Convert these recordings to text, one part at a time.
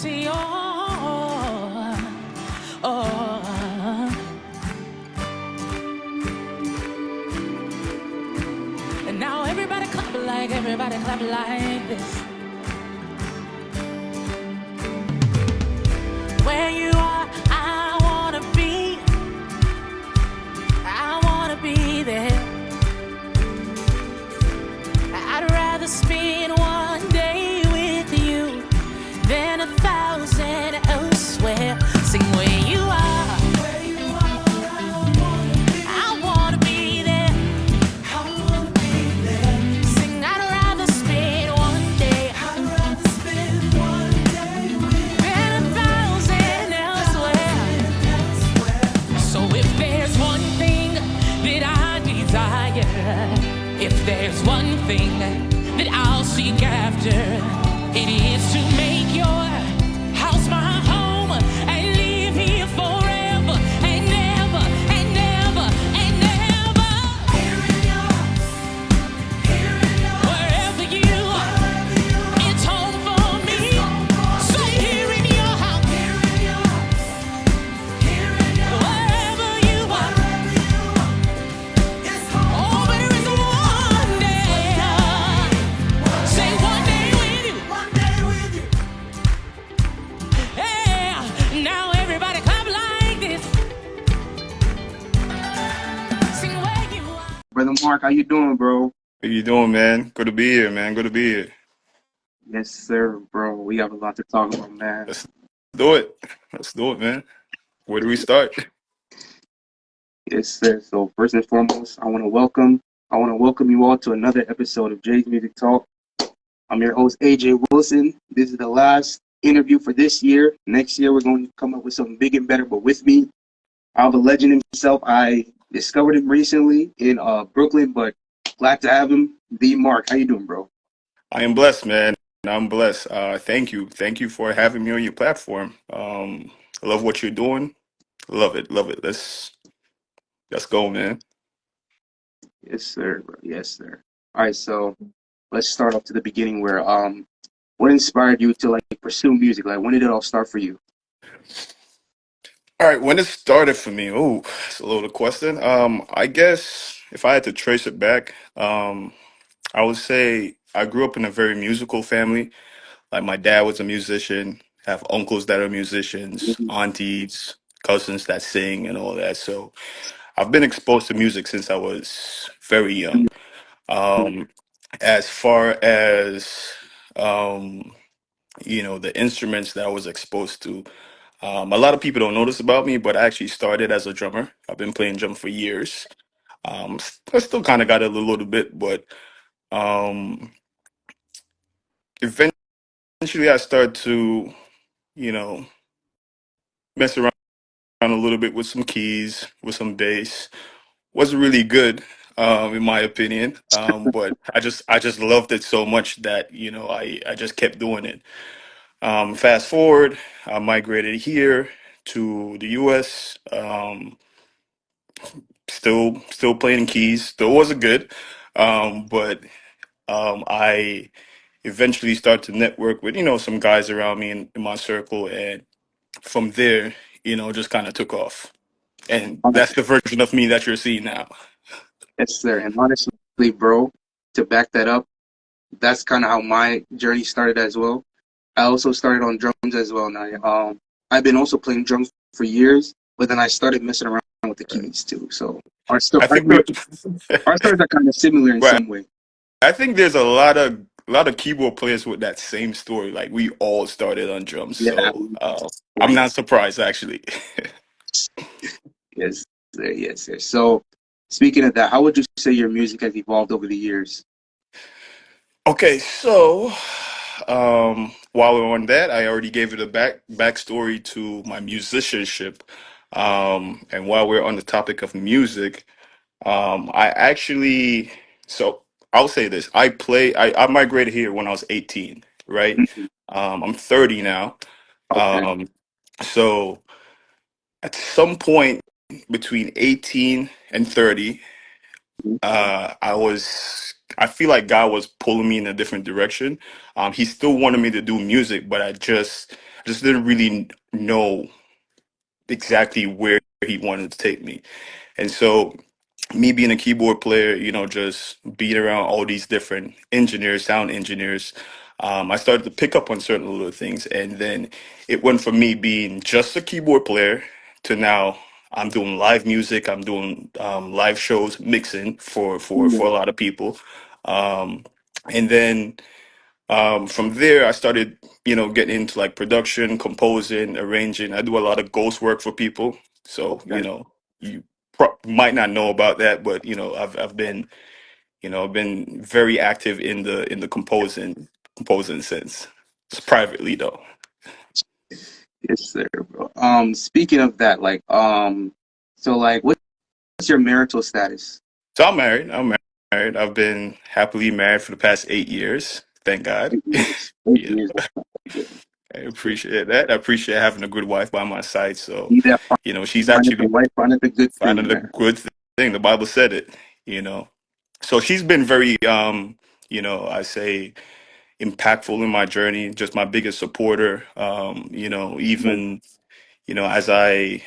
See, oh, and now everybody clap like this. Where you are, I wanna be there. I'd rather spend one day with you than 1,000 elsewhere. Sing where you are, I wanna be there. Sing I'd rather spend one day than 1,000 elsewhere. So if there's one thing that I desire, if there's one thing that I'll seek after, it is to make your house my home and live here forever and never and never and never. Wherever you are, it's home for me. So here in your house, wherever you are. Oh, but there is one day. Say one day with you. Yeah. Now everybody clap like this. Sing where you are. Brother Mark, how you doing, bro? How you doing, man? Good to be here, man. Good to be here. Yes, sir, bro. We have a lot to talk about, man. Let's do it. Let's do it, man. Where do we start? Yes, sir. So first and foremost, I want to welcome you all to another episode of Jay's Music Talk. I'm your host, AJ Wilson. This is the last interview for this year. Next year, we're going to come up with something big and better. But with me, I have a legend himself. I discovered him recently in Brooklyn, but glad to have him. The Mark, how you doing, bro? I am blessed, man. I'm blessed. Thank you. Thank you for having me on your platform. I love what you're doing. Love it. Love it. Let's go, man. Yes, sir, bro. Yes, sir. All right, so let's start off to the beginning where what inspired you to like pursue music? Like when did it all start for you? All right, when it started for me, oh, it's a loaded question. I guess if I had to trace it back, I would say I grew up in a very musical family. Like my dad was a musician, have uncles that are musicians, Mhm. aunties, cousins that sing and all that. So I've been exposed to music since I was very young. Um, as far as um, the instruments that I was exposed to, a lot of people don't know this about me, but I actually started as a drummer. I've been playing drum for years. I still kind of got it a little bit, but um, eventually I started to, you know, mess around a little bit with some keys, with some bass. Wasn't really good, in my opinion. But I just loved it so much that I just kept doing it. Fast forward, I migrated here to the U.S. Still playing keys. Still wasn't good, but I eventually started to network with some guys around me in my circle, and from there, just kind of took off. And that's the version of me that you're seeing now. Yes, sir. And honestly, bro, to back that up, that's kind of how my journey started as well. I also started on drums as well. Now, I've been also playing drums for years, but then I started messing around with the keys too. So I our think stories, our stories are kind of similar in right. some way. I think there's a lot of keyboard players with that same story. Like we all started on drums, Yeah. so I'm not surprised actually. Yes, sir. Yes, sir. So, speaking of that, how would you say your music has evolved over the years? Okay, so while we're on that, I already gave it a backstory to my musicianship. And while we're on the topic of music, I actually, so I'll say this: I migrated here when I was 18, right? Mhm. I'm 30 now. Okay. Um, so at some point between 18 and 30, Mhm. I feel like God was pulling me in a different direction. He still wanted me to do music, but just didn't really know exactly where he wanted to take me. And so, me being a keyboard player, just being around all these different engineers, sound engineers, I started to pick up on certain little things. And then it went from me being just a keyboard player to now I'm doing live music, I'm doing live shows, mixing for a lot of people. Um, and then from there, I started, getting into like production, composing, arranging. I do a lot of ghost work for people. So, Okay. you might not know about that, but I've been, I've been very active in the composing sense, just privately though. Yes, sir, bro. Speaking of that, so like, what's your marital status? So I'm married. I'm married. I've been happily married for the past 8 years. Thank God. 8 years. 8 years. Yeah. I appreciate that. I appreciate having a good wife by my side. So, He that she's findeth a actually wife findeth a good thing, finding a man. good thing. The Bible said it, you know. So she's been very, I say impactful in my journey, just my biggest supporter. Even, as I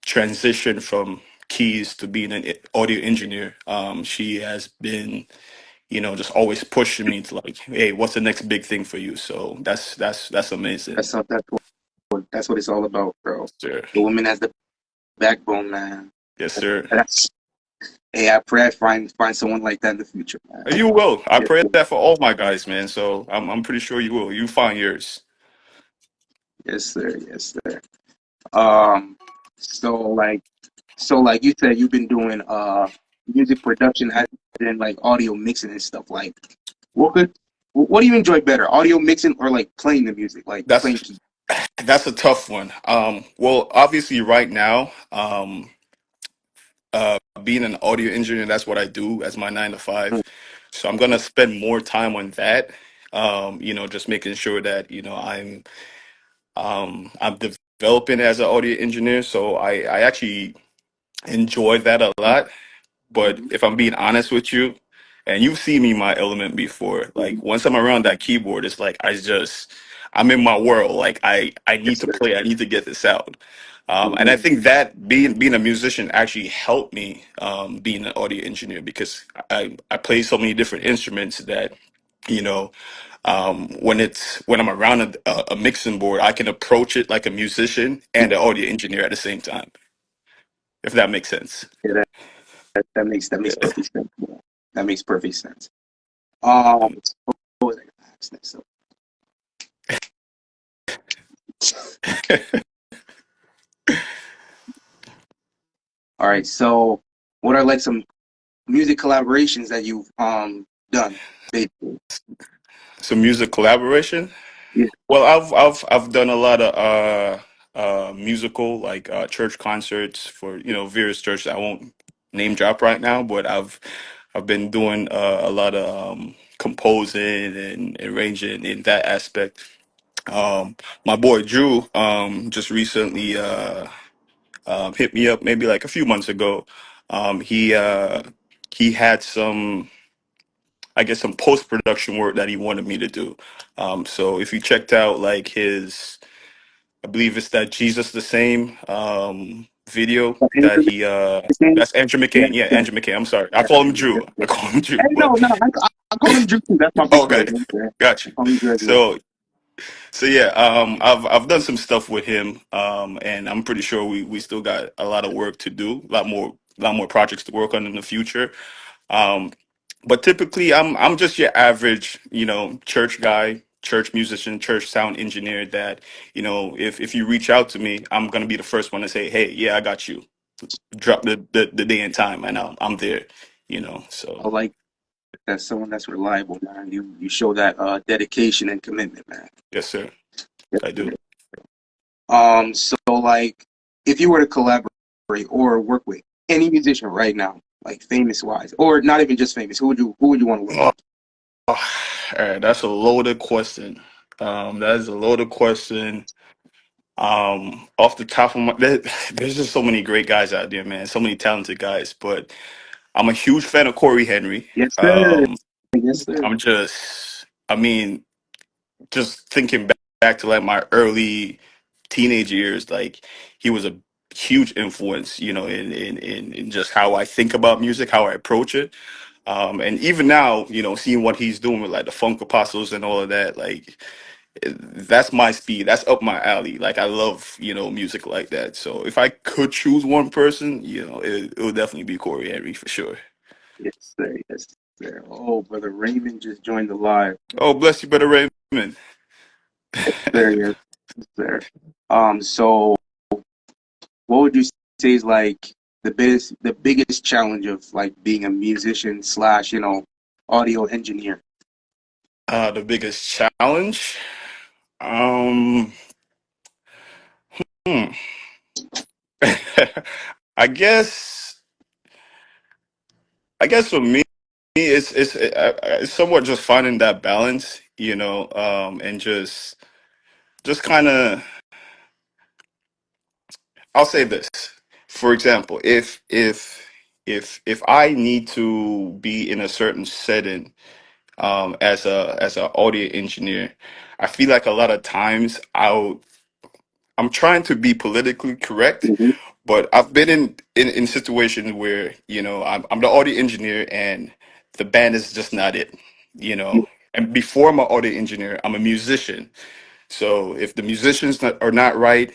transitioned from keys to being an audio engineer, she has been, just always pushing me to like, hey, what's the next big thing for you? So that's amazing. That's what it's all about, bro. Sure. The woman has the backbone, man. Yes, sir. That's Hey, I pray I find someone like that in the future, man. You will. I Yes, pray sir. that for all my guys, man. So I'm pretty sure you will. You find yours. Yes, sir. Yes, sir. Um, so like, so you said you've been doing music production as in like audio mixing and stuff. Like, what could what do you enjoy better, audio mixing or like playing the music, like playing That's key? that's a tough one. Well, obviously, right now, being an audio engineer, that's what I do as my 9 to 5. So I'm gonna spend more time on that. Just making sure that I'm developing as an audio engineer. So I actually enjoy that a lot. But Mm-hmm. if I'm being honest with you, and you've seen me in my element before, like once I'm around that keyboard, it's like I'm in my world. Like I need Yes, to sir. play, I need to get this out. And I Mm-hmm. think that being a musician actually helped me being an audio engineer because I play so many different instruments that you know when I'm around a mixing board, I can approach it like a musician and an audio engineer at the same time, if that makes sense. Yeah, that makes Yeah. perfect sense. Yeah. That makes perfect sense. Um, what was I gonna ask next? All right, so what are like some music collaborations that you've done? Basically. Some music collaboration. Yeah. Well, I've done a lot of musical like church concerts for various churches. I won't name drop right now, but I've been doing a lot of composing and arranging in that aspect. My boy Drew just recently hit me up maybe like a few months ago. He had some, I guess, some post production work that he wanted me to do. So if you checked out like his, I believe it's that Jesus the Same video that Andrew he McCain? that's Andrew Yeah, McCain. Yeah, yeah, Andrew McCain. I'm sorry. I yeah, call him yeah, Drew. I yeah. call him Drew, Hey, but no, I call him Drew too. That's my big okay. brother. Yeah. Got I you. call him Drew as well. So yeah, I've done some stuff with him, and I'm pretty sure we still got a lot of work to do, a lot more projects to work on in the future. Um, but typically, I'm just your average, church guy, church musician, church sound engineer. That if you reach out to me, I'm gonna be the first one to say, hey, yeah, I got you. Drop the day and time, and I'm there. I So like that someone that's reliable, man. You show that dedication and commitment, man. yes, sir, Yes, I do. sir. So like, if you were to collaborate or work with any musician right now, like famous wise, or not even just famous, who would you want to work Oh, with? all right, that's a loaded question. That is a loaded question. Off the top of there's just so many great guys out there, man. So many talented guys, but I'm a huge fan of Corey Henry. Yes, sir. Yes, sir. I mean, just thinking back to like my early teenage years, like he was a huge influence, you know, in just how I think about music, how I approach it. And even now, you know, seeing what he's doing with like the Funk Apostles and all of that, like that's my speed. That's up my alley. Like I love, you know, music like that. So if I could choose one person, you know, it would definitely be Corey Henry for sure. Yes, sir. Yes, sir. Oh, brother Raymond just joined the live. Oh, bless you, brother Raymond. There, yes, sir. So what would you say is like the biggest challenge of like being a musician slash, audio engineer? The biggest challenge. Um, hmm. I guess for me, it's somewhat just finding that balance, you know, and just kind of. I'll say this. For example, if I need to be in a certain setting, as an audio engineer, I feel like a lot of times I'm trying to be politically correct, Hmm. but I've been in situations where, you know, I'm the audio engineer and the band is just not it, you know. And before I'm an audio engineer, I'm a musician. So if the are not right,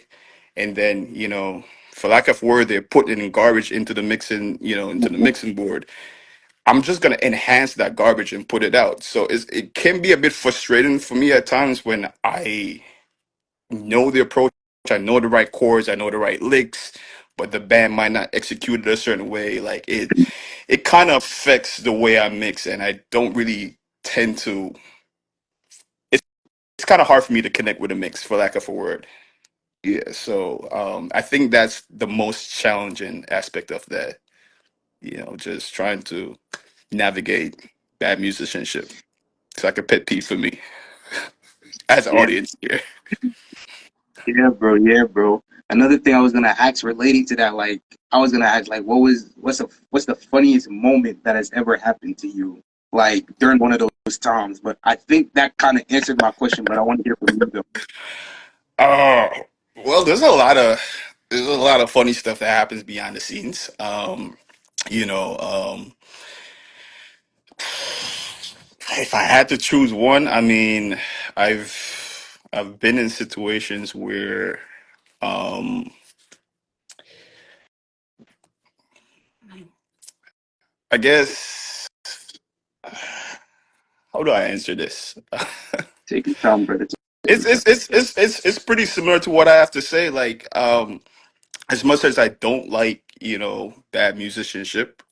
and then, you know, for lack of word, they're putting in garbage into the mixing, you know, into the mixing board, I'm just gonna enhance that garbage and put it out. So it can be a bit frustrating for me at times when I know the approach, I know the right chords, I know the right licks, but the band might not execute it a certain way. Like it kind of affects the way I mix, and I don't really tend to. It's it's kind of hard for me to connect with a mix, for lack of a word. Yeah, so I think that's the most challenging aspect of that. You know, just trying to navigate bad musicianship. It's like a pet peeve for me as an Yeah, audience here. yeah, bro. Yeah, bro. Another thing I was gonna ask relating to that, like, I was gonna ask, like, what's the funniest moment that has ever happened to you, like during one of those times? But I think that kind of answered my question. But I want to hear from you though. Oh, well, there's a lot of funny stuff that happens behind the scenes. You know, if I had to choose one, I mean, I've been in situations where um I guess how do I answer this? Take your time, brother. Take It's your time. it's it's it's it's it's pretty similar to what I have to say. Like, as much as I don't like, you know, bad musicianship,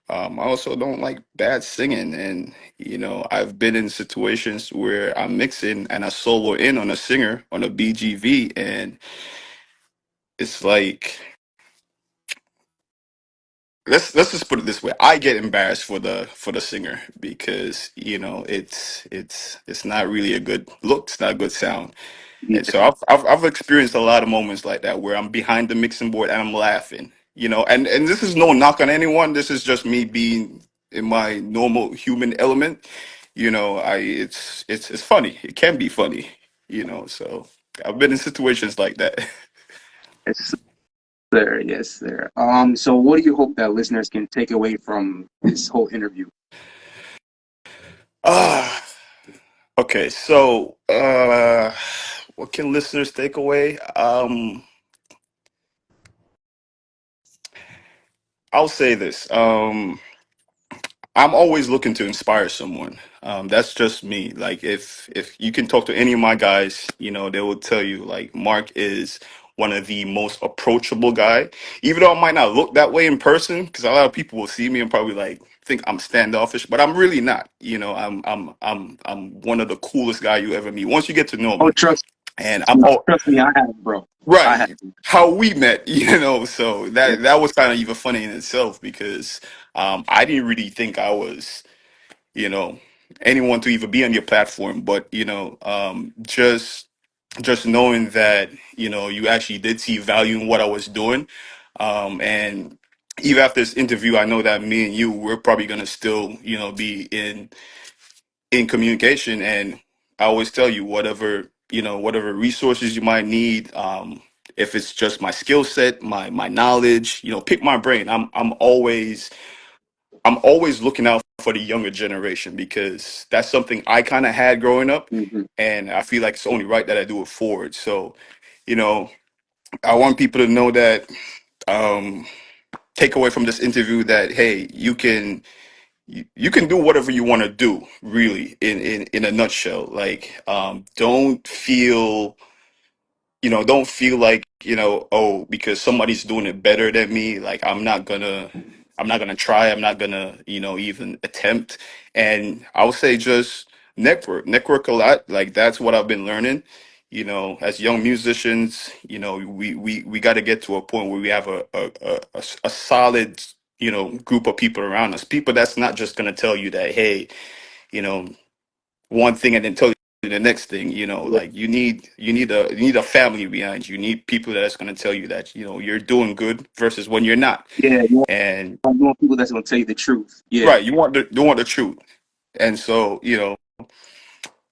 I also don't like bad singing. And you know, I've been in situations where I'm mixing and I solo in on a singer on a BGV, and it's like let's just put it this way: I get embarrassed for the singer because, you know, it's not really a good look, it's not a good sound. And Yeah, so I've experienced a lot of moments like that where I'm behind the mixing board and I'm laughing, you know, and this is no knock on anyone. This is just me being in my normal human element. You know, it's funny. It can be funny, you know. So I've been in situations like that. yes, sir. Yes, sir. So what do you hope that listeners can take away from this whole interview? Ah, okay. So what can listeners take away? I'll say this. I'm always looking to inspire someone. That's just me. Like if you can talk to any of my guys, you know, they will tell you like Mark is one of the most approachable guy. Even though I might not look that way in person, because a lot of people will see me and probably like think I'm standoffish, but I'm really not. You know, I'm one of the coolest guy you ever meet. Once you get to know Oh, me, and I'm all trust me, I have, bro. I have. right. How we met, you know, so that was kind of even funny in itself because I didn't really think I was, you know, anyone to even be on your platform, but you know, just knowing that, you know, you actually did see value in what I was doing, and even after this interview, I know that me and you we're probably gonna still, be in communication. And I always tell you, whatever, whatever resources you might need. If it's just my skill set, my knowledge, pick my brain. I'm always looking out for the younger generation because that's something I kind of had growing up, Hmm. and I feel like it's only right that I do it forward. So, you know, I want people to know that, um, take away from this interview that, hey, you can do whatever you want to do, really, in a nutshell. Like, don't feel like, oh, because somebody's doing it better than me, like I'm not gonna try, I'm not gonna, even attempt. And I would say just network a lot. Like, that's what I've been learning. As young musicians, we got to get to a point where we have a solid, group of people around us, people that's not just gonna tell you that, hey, you know one thing and then tell you the next thing. Yeah, Like, you need a family behind you. You need people that's going to tell you that, you're doing good versus when you're not. yeah. And You want people that's gonna tell you the truth. Yeah, right, you want the truth. And so, I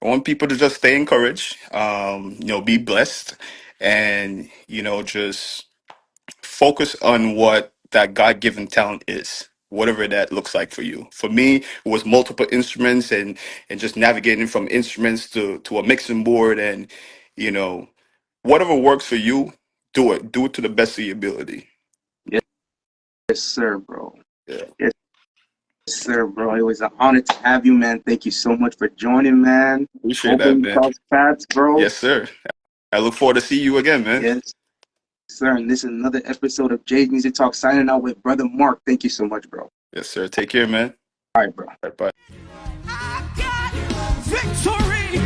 want people to just stay encouraged, be blessed, and, just focus on what that God-given talent is, whatever that looks like for you. For me, it was multiple instruments, and just navigating from instruments to a mixing board, and, you know whatever works for you, do it to the best of your ability. yes, sir, bro. Yeah, Yes, sir, bro. It was an honor to have you, man. Thank you so much for joining, man. appreciate Hopefully that, we man. cross paths, bro. Yes, sir. I look forward to see you again, man. Yes, sir. And this is another episode of Jay's Music Talk, signing out with Brother Mark. Thank you so much, bro. Yes, sir. Take care, man. All right, bro. Bye bye. I got victory.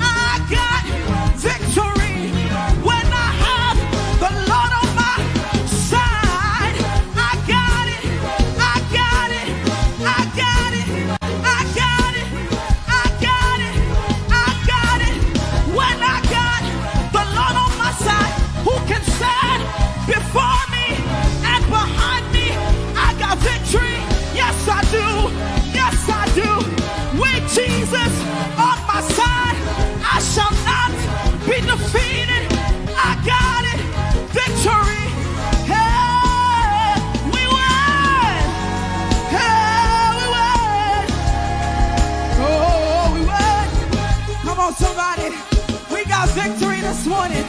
I got victory. When I have the Lord on my side, I got it. I got it. I got it. I got it. I got it. I got it. When I got the Lord on my side, who can stand before me and behind me? I got victory. Yes, I do. Yes, I do. With Jesus on my side, I shall not be defeated. I got it. Victory. Hey, we win. Hey, we win. Oh, we win. Come on, somebody. We got victory this morning.